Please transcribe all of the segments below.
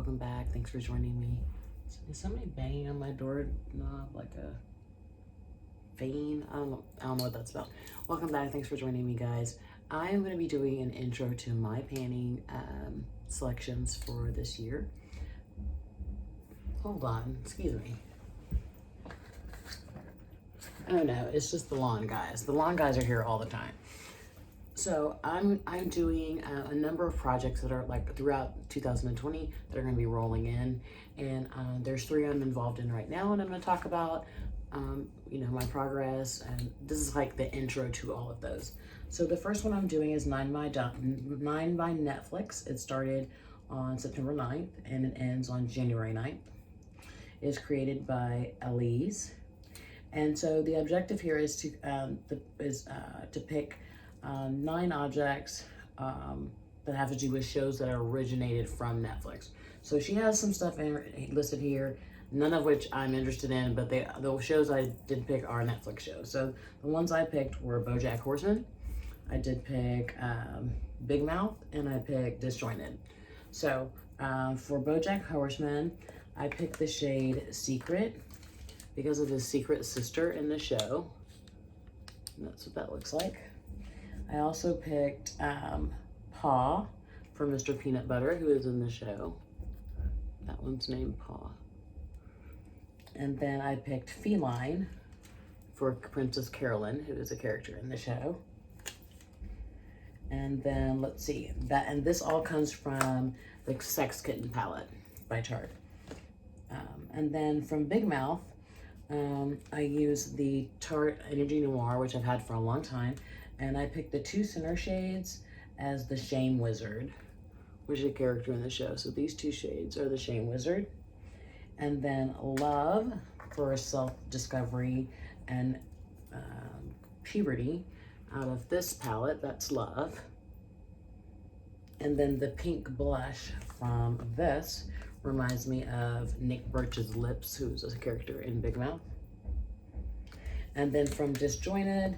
welcome back. Thanks for joining me. Is somebody banging on my door knob like a vein? I don't know what that's about. Welcome back. Thanks for joining me, guys. I'm going to be doing an intro to my panning selections for this year. Hold on, excuse me. Oh no, it's just the lawn guys. The lawn guys are here all the time. So I'm doing a number of projects that are like throughout 2020 that are going to be rolling in, and there's 3 I'm involved in right now, and I'm going to talk about you know, my progress, and this is like the intro to all of those. So the first one I'm doing is 9 by Netflix. It started on September 9th and it ends on January 9th. It's created by Elise, and so the objective here is to pick 9 objects that have to do with shows that are originated from Netflix. So she has some stuff listed here, none of which I'm interested in, but the shows I did pick are Netflix shows. So the ones I picked were BoJack Horseman, I did pick Big Mouth, and I picked Disjointed. So for BoJack Horseman, I picked the shade Secret because of his secret sister in the show. And that's what that looks like. I also picked Paw for Mr. Peanut Butter, who is in the show. That one's named Paw. And then I picked Feline for Princess Carolyn, who is a character in the show. And then let's see, and this all comes from the Sex Kitten palette by Tarte. And then from Big Mouth, I used the Tarte Energy Noir, which I've had for a long time, and I picked the 2 center shades as the Shame Wizard, which is a character in the show. So these 2 shades are the Shame Wizard. And then Love for self-discovery and puberty out of this palette, that's Love. And then the pink blush from this reminds me of Nick Birch's Lips, who's a character in Big Mouth. And then from Disjointed,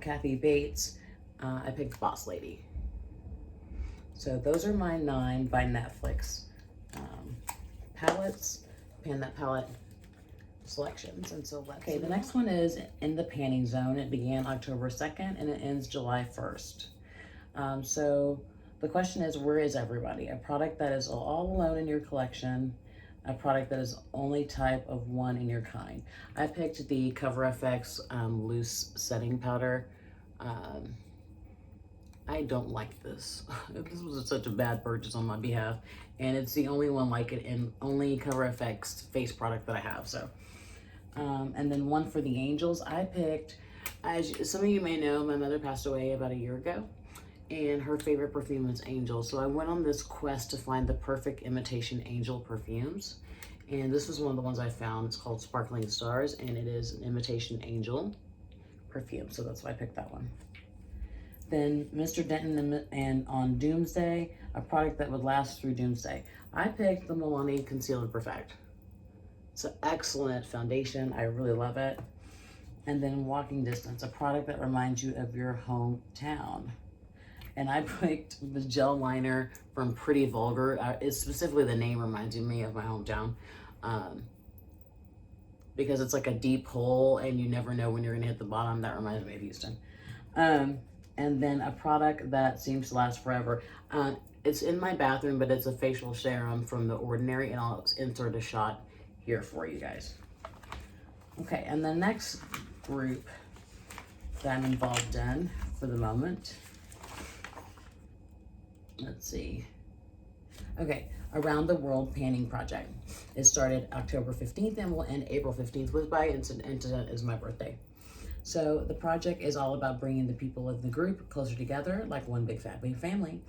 Kathy Bates, I picked Boss Lady. So those are my 9 by Netflix palettes, Pan That Palette selections. And so okay, the next one is In the Panning Zone. It began October 2nd and it ends July 1st. So the question is, where is everybody? A product that is all alone in your collection, a product that is only type of one in your kind. I picked the Cover FX loose setting powder. I don't like this. This was such a bad purchase on my behalf, and it's the only one like it and only Cover FX face product that I have. So, and then one for the Angels. I picked, as some of you may know, my mother passed away about a year ago, and her favorite perfume is Angel. So I went on this quest to find the perfect imitation Angel perfumes. And this was one of the ones I found. It's called Sparkling Stars, and it is an imitation Angel perfume. So that's why I picked that one. Then Mr. Denton and on Doomsday, a product that would last through Doomsday. I picked the Milani Conceal and Perfect. It's an excellent foundation. I really love it. And then Walking Distance, a product that reminds you of your hometown. And I picked the gel liner from Pretty Vulgar. It's specifically the name reminds me of my hometown, because it's like a deep hole and you never know when you're gonna hit the bottom. That reminds me of Houston. And then a product that seems to last forever. It's in my bathroom, but it's a facial serum from The Ordinary, and I'll insert a shot here for you guys. Okay, and the next group that I'm involved in for the moment, let's see. Okay, Around the World Panning Project. It started October 15th and will end April 15th, which by incident is my birthday. So the project is all about bringing the people of the group closer together, like one big family.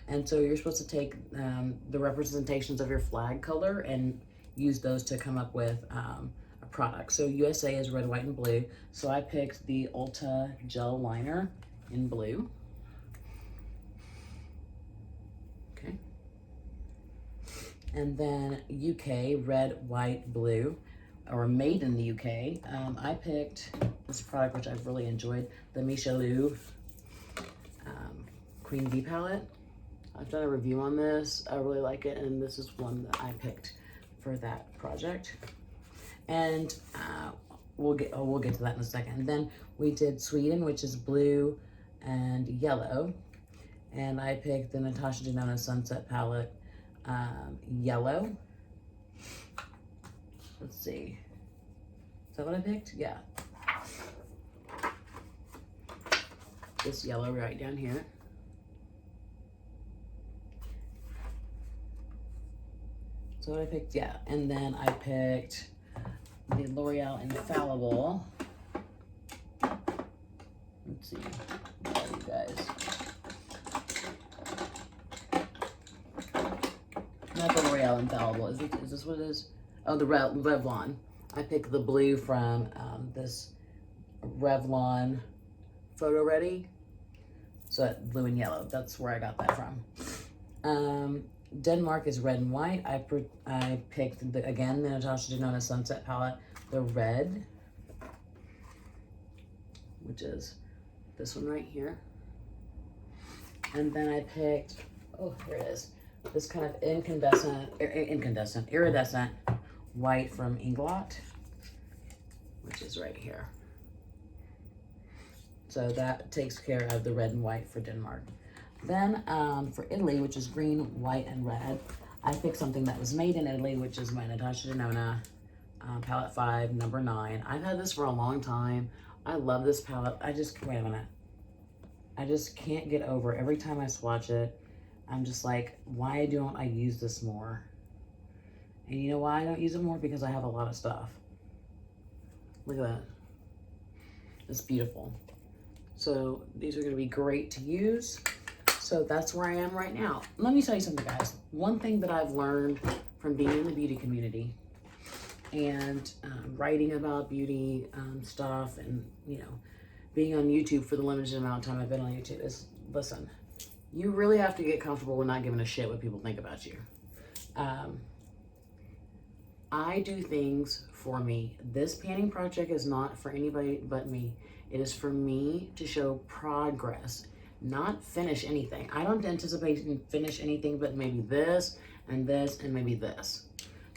And so you're supposed to take the representations of your flag color and use those to come up with a product. So USA is red, white, and blue. So I picked the Ulta Gel Liner in blue. Okay. And then UK, red, white, blue, or made in the UK. I picked this product, which I've really enjoyed, the Michelou Queen Bee palette. I've done a review on this. I really like it, and this is one that I picked for that project. And we'll get to that in a second. Then we did Sweden, which is blue and yellow, and I picked the Natasha Denona Sunset Palette yellow. Let's see, is that what I picked? Yeah, this yellow right down here. So what I picked, yeah, and then I picked the L'Oreal Infallible. Let's see, what are you guys? Not the L'Oreal Infallible. Is this what it is? Oh, the Revlon. I picked the blue from this Revlon Photo Ready. So that blue and yellow. That's where I got that from. Denmark is red and white. I picked, again, the Natasha Denona Sunset Palette, the red, which is this one right here. And then I picked, oh, here it is, this kind of iridescent white from Inglot, which is right here. So that takes care of the red and white for Denmark. Then for Italy, which is green, white, and red, I picked something that was made in Italy, which is my Natasha Denona Palette 5, number 9. I've had this for a long time. I love this palette. Wait a minute. I just can't get over every time I swatch it. I'm just like, why don't I use this more? And you know why I don't use it more? Because I have a lot of stuff. Look at that. It's beautiful. So these are going to be great to use. So that's where I am right now. Let me tell you something, guys. One thing that I've learned from being in the beauty community and writing about beauty stuff and, you know, being on YouTube for the limited amount of time I've been on YouTube is, listen, you really have to get comfortable with not giving a shit what people think about you. I do things for me. This painting project is not for anybody but me. It is for me to show progress, not finish anything. I don't anticipate to finish anything but maybe this and maybe this.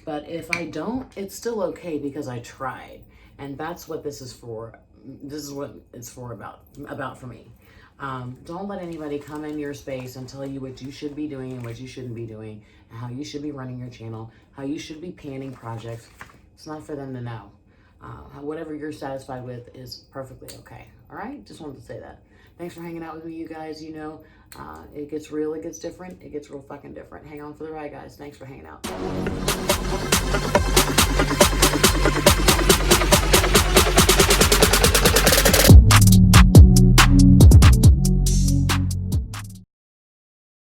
But if I don't, it's still okay because I tried. And that's what this is for. This is what it's for about for me. Don't let anybody come in your space and tell you what you should be doing and what you shouldn't be doing, and how you should be running your channel, how you should be painting projects. It's not for them to know. Whatever you're satisfied with is perfectly okay. All right? Just wanted to say that. Thanks for hanging out with me, you guys. You know, it gets real, it gets different, it gets real fucking different. Hang on for the ride, guys. Thanks for hanging out.